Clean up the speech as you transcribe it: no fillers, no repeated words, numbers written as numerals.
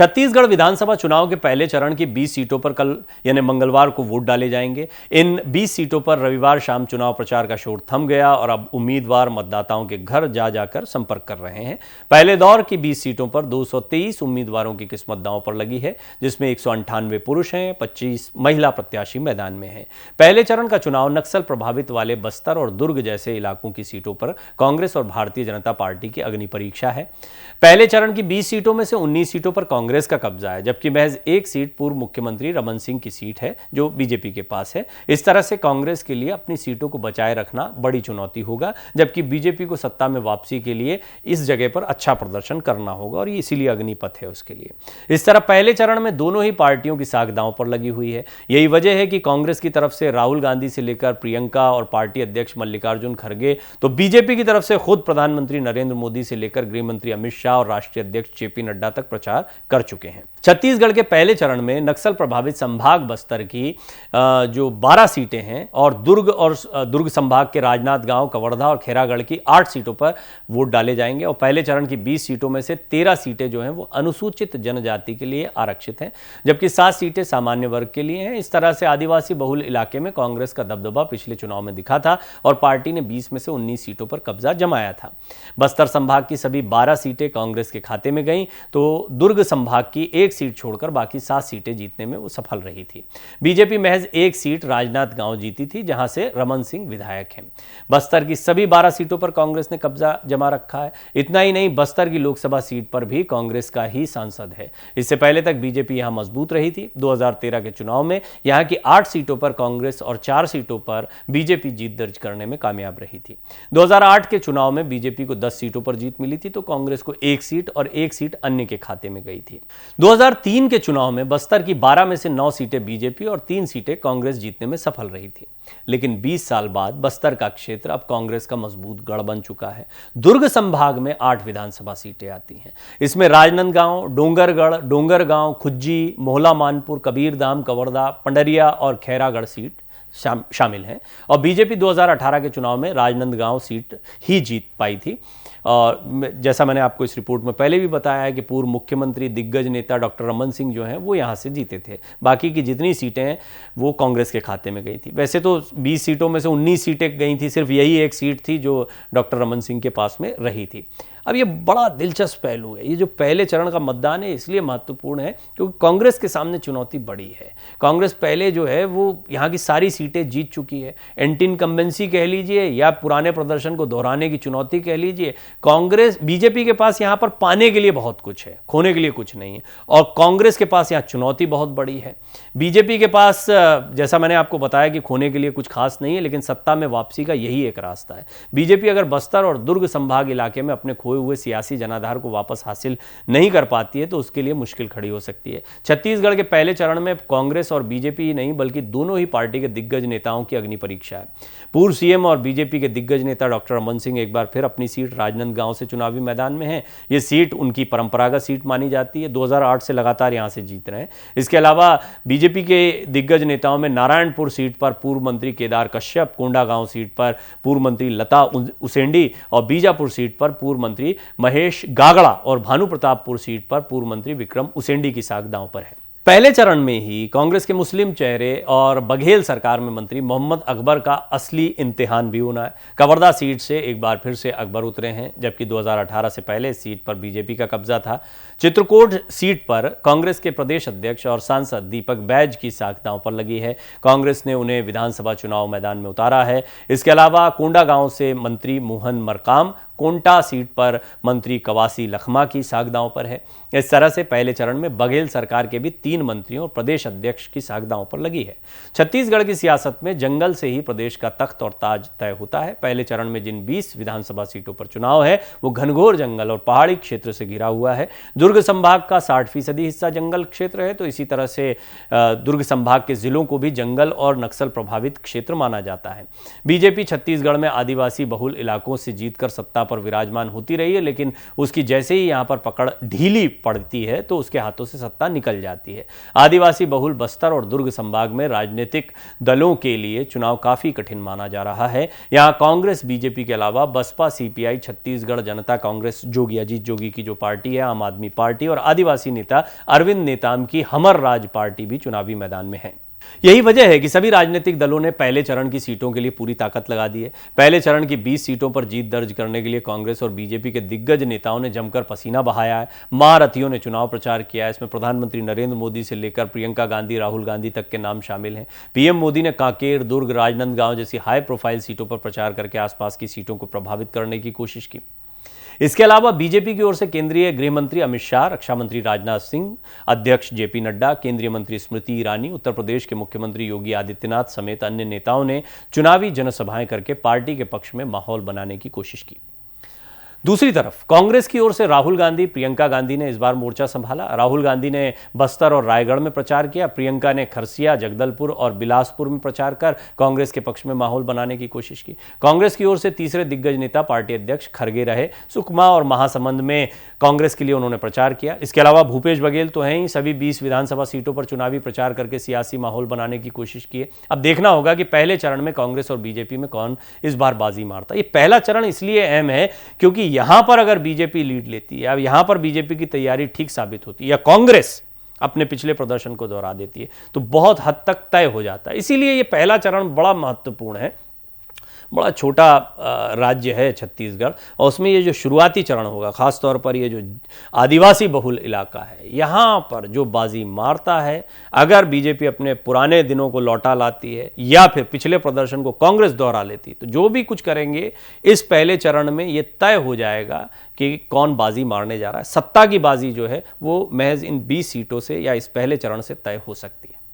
छत्तीसगढ़ विधानसभा चुनाव के पहले चरण की 20 सीटों पर कल यानी मंगलवार को वोट डाले जाएंगे। इन 20 सीटों पर रविवार शाम चुनाव प्रचार का शोर थम गया और अब उम्मीदवार मतदाताओं के घर जा जाकर संपर्क कर रहे हैं। पहले दौर की 20 सीटों पर 223 उम्मीदवारों की किस्मत दांव पर लगी है, जिसमें 198 पुरुष हैं, 25 महिला प्रत्याशी मैदान में हैं। पहले चरण का चुनाव नक्सल प्रभावित वाले बस्तर और दुर्ग जैसे इलाकों की सीटों पर कांग्रेस और भारतीय जनता पार्टी की अग्नि परीक्षा है। पहले चरण की 20 सीटों में से 19 सीटों पर कांग्रेस का कब्जा है, जबकि महज एक सीट पूर्व मुख्यमंत्री रमन सिंह की सीट है जो बीजेपी के पास है। इस तरह से कांग्रेस के लिए अपनी सीटों को बचाए रखना बड़ी चुनौती होगा, जबकि बीजेपी को सत्ता में वापसी के लिए इस जगह पर अच्छा प्रदर्शन करना होगा और ये इसीलिए अग्निपथ है उसके लिए। इस तरह पहले चरण में दोनों ही पार्टियों की साख दांव पर लगी हुई है। यही वजह है कि कांग्रेस की तरफ से राहुल गांधी से लेकर प्रियंका और पार्टी अध्यक्ष मल्लिकार्जुन खड़गे, तो बीजेपी की तरफ से खुद प्रधानमंत्री नरेंद्र मोदी से लेकर गृह मंत्री अमित शाह और राष्ट्रीय अध्यक्ष जेपी नड्डा तक प्रचार कर चुके हैं। छत्तीसगढ़ के पहले चरण में नक्सल प्रभावित संभाग बस्तर की जो 12 सीटें हैं और दुर्ग संभाग के राजनांदगांव, कवर्धा और खैरागढ़ की 8 सीटों पर वोट डाले जाएंगे और पहले चरण की 20 सीटों में से 13 सीटें जो हैं वो अनुसूचित जनजाति के लिए आरक्षित हैं, जबकि 7 सीटें सामान्य वर्ग के लिए हैं। इस तरह से आदिवासी बहुल इलाके में कांग्रेस का दबदबा पिछले चुनाव में दिखा था और पार्टी ने 20 में से 19 सीटों पर कब्जा जमाया था। बस्तर संभाग की सभी 12 सीटें कांग्रेस के खाते में गईं, तो दुर्ग संभाग की एक सीट छोड़कर बाकी 7 सीटें जीतने में वो सफल रही थी। बीजेपी महज एक सीट राजनांदगांव जीती थी, जहां से रमन सिंह विधायक हैं। बस्तर की सभी 12 सीटों पर कांग्रेस ने कब्जा जमा रखा है। इतना ही नहीं, बस्तर की लोकसभा सीट पर भी कांग्रेस का ही सांसद है। इससे पहले तक बीजेपी यहां मजबूत रही थी। 2013 के चुनाव में यहां की 8 सीटों पर कांग्रेस और 4 सीटों पर बीजेपी जीत दर्ज करने में कामयाब रही थी। 2008 के चुनाव में बीजेपी को 10 सीटों पर जीत मिली थी, तो कांग्रेस को 1 सीट और 1 सीट अन्य के खाते में गई थी। 2003 के चुनाव में बस्तर की 12 में से 9 सीटें बीजेपी और 3 सीटें कांग्रेस जीतने में सफल रही थी। लेकिन 20 साल बाद बस्तर का क्षेत्र अब कांग्रेस का मजबूत गढ़ बन चुका है। दुर्ग संभाग में 8 विधानसभा सीटें आती हैं। इसमें राजनांदगांव, डोंगरगढ़, डोंगरगांव, खुज्जी, मोहला मानपुर, कबीरधाम, कवर्धा, पंडरिया और खैरागढ़ सीट शामिल हैं और बीजेपी 2018 के चुनाव में राजनांदगांव सीट ही जीत पाई थी। और जैसा मैंने आपको इस रिपोर्ट में पहले भी बताया है कि पूर्व मुख्यमंत्री दिग्गज नेता डॉक्टर रमन सिंह जो हैं वो यहाँ से जीते थे। बाकी की जितनी सीटें हैं वो कांग्रेस के खाते में गई थी। वैसे तो 20 सीटों में से 19 सीटें गई थी, सिर्फ यही एक सीट थी जो डॉक्टर रमन सिंह के पास में रही थी। अब ये बड़ा दिलचस्प पहलू है। ये जो पहले चरण का मतदान है इसलिए महत्वपूर्ण है क्योंकि कांग्रेस के सामने चुनौती बड़ी है। कांग्रेस पहले जो है वो यहाँ की सारी सीटें जीत चुकी है। एंटी इनकम्बेंसी कह लीजिए या पुराने प्रदर्शन को दोहराने की चुनौती कह लीजिए, कांग्रेस बीजेपी के पास यहाँ पर पाने के लिए बहुत कुछ है, खोने के लिए कुछ नहीं है। और कांग्रेस के पास यहाँ चुनौती बहुत बड़ी है। बीजेपी के पास जैसा मैंने आपको बताया कि खोने के लिए कुछ खास नहीं है, लेकिन सत्ता में वापसी का यही एक रास्ता है। बीजेपी अगर बस्तर और दुर्ग संभाग इलाके में अपने खोए हुए सियासी जनाधार को वापस हासिल नहीं कर पाती है तो उसके लिए मुश्किल खड़ी हो सकती है। छत्तीसगढ़ के पहले चरण में कांग्रेस और बीजेपी ही नहीं बल्कि दोनों ही पार्टी के दिग्गज नेताओं की अग्नि परीक्षा है। पूर्व सीएम और बीजेपी के दिग्गज नेता डॉक्टर रमन सिंह एक बार फिर अपनी सीट राजनांदगांव से चुनावी मैदान में है। ये सीट उनकी परंपरागत सीट मानी जाती है। 2008 से लगातार यहां से जीत रहे हैं। इसके अलावा बीजेपी के दिग्गज नेताओं में नारायणपुर सीट पर पूर्व मंत्री केदार कश्यप, कोंडागांव सीट पर पूर्व मंत्री लता उसेंडी और बीजापुर सीट पर पूर्व मंत्री महेश गागड़ा और भानु प्रतापपुर सीट पर पूर्व मंत्री विक्रम उसेंडी की साख दांव पर है। पहले चरण में ही कांग्रेस के मुस्लिम चेहरे और बघेल सरकार में मंत्री मोहम्मद अकबर का असली इम्तिहान भी होना है। कवर्धा सीट से एक बार फिर से अकबर उतरे हैं, जबकि 2018 से पहले सीट पर बीजेपी का कब्जा था। चित्रकूट सीट पर कांग्रेस के प्रदेश अध्यक्ष और सांसद दीपक बैज की साख दांव पर लगी है। कांग्रेस ने उन्हें विधानसभा चुनाव मैदान में उतारा है। इसके अलावा कोंडागांव से मंत्री मोहन मरकाम, कोंटा सीट पर मंत्री कवासी लखमा की साख दांव पर है। इस तरह से पहले चरण में बघेल सरकार के भी 3 मंत्रियों और प्रदेश अध्यक्ष की साख दांव पर लगी है। छत्तीसगढ़ की सियासत में जंगल से ही प्रदेश का तख्त और ताज तय होता है। पहले चरण में जिन 20 विधानसभा सीटों पर चुनाव है वो घनघोर जंगल और पहाड़ी क्षेत्र से घिरा हुआ है। दुर्ग संभाग का 60% हिस्सा जंगल क्षेत्र है, तो इसी तरह से दुर्ग संभाग के जिलों को भी जंगल और नक्सल प्रभावित क्षेत्र माना जाता है। बीजेपी छत्तीसगढ़ में आदिवासी बहुल इलाकों से जीतकर सत्ता पर विराजमान होती रही है, लेकिन उसकी जैसे ही यहाँ पर पकड़ ढीली पड़ती है तो उसके हाथों से सत्ता निकल जाती है। आदिवासी बहुल बस्तर और दुर्ग संभाग में राजनीतिक दलों के लिए चुनाव काफी कठिन माना जा रहा है। यहाँ कांग्रेस बीजेपी के अलावा बसपा, सीपीआई, छत्तीसगढ़ जनता कांग्रेस जोगी अजीत जोगी की जो पार्टी है, आम आदमी पार्टी और आदिवासी नेता अरविंद नेताम की हमर राज पार्टी भी चुनावी मैदान में है। यही वजह है कि सभी राजनीतिक दलों ने पहले चरण की सीटों के लिए पूरी ताकत लगा दी है। पहले चरण की 20 सीटों पर जीत दर्ज करने के लिए कांग्रेस और बीजेपी के दिग्गज नेताओं ने जमकर पसीना बहाया है। महारथियों ने चुनाव प्रचार किया है। इसमें प्रधानमंत्री नरेंद्र मोदी से लेकर प्रियंका गांधी, राहुल गांधी तक के नाम शामिल हैं। पीएम मोदी ने कांकेर, दुर्ग, राजनांदगांव जैसी हाई प्रोफाइल सीटों पर प्रचार करके आसपास की सीटों को प्रभावित करने की कोशिश की। इसके अलावा बीजेपी की ओर से केंद्रीय गृह मंत्री अमित शाह, रक्षा मंत्री राजनाथ सिंह, अध्यक्ष जेपी नड्डा, केंद्रीय मंत्री स्मृति ईरानी, उत्तर प्रदेश के मुख्यमंत्री योगी आदित्यनाथ समेत अन्य नेताओं ने चुनावी जनसभाएं करके पार्टी के पक्ष में माहौल बनाने की कोशिश की। दूसरी तरफ कांग्रेस की ओर से राहुल गांधी, प्रियंका गांधी ने इस बार मोर्चा संभाला। राहुल गांधी ने बस्तर और रायगढ़ में प्रचार किया। प्रियंका ने खरसिया, जगदलपुर और बिलासपुर में प्रचार कर कांग्रेस के पक्ष में माहौल बनाने की कोशिश की। कांग्रेस की ओर से तीसरे दिग्गज नेता पार्टी अध्यक्ष खरगे रहे। सुकमा और महासमुंद में कांग्रेस के लिए उन्होंने प्रचार किया। इसके अलावा भूपेश बघेल तो हैं ही, सभी 20 विधानसभा सीटों पर चुनावी प्रचार करके सियासी माहौल बनाने की कोशिश की है। अब देखना होगा कि पहले चरण में कांग्रेस और बीजेपी में कौन इस बार बाजी मारता है। ये पहला चरण इसलिए अहम है क्योंकि यहां पर अगर बीजेपी लीड लेती है, अब यहां पर बीजेपी की तैयारी ठीक साबित होती है या कांग्रेस अपने पिछले प्रदर्शन को दोहरा देती है तो बहुत हद तक तय हो जाता है। इसीलिए यह पहला चरण बड़ा महत्वपूर्ण है। बड़ा छोटा राज्य है छत्तीसगढ़ और उसमें ये जो शुरुआती चरण होगा, खास तौर पर ये जो आदिवासी बहुल इलाका है, यहाँ पर जो बाजी मारता है, अगर बीजेपी अपने पुराने दिनों को लौटा लाती है या फिर पिछले प्रदर्शन को कांग्रेस दोहरा लेती है तो जो भी कुछ करेंगे इस पहले चरण में ये तय हो जाएगा कि कौन बाजी मारने जा रहा है। सत्ता की बाजी जो है वो महज इन 20 सीटों से या इस पहले चरण से तय हो सकती है।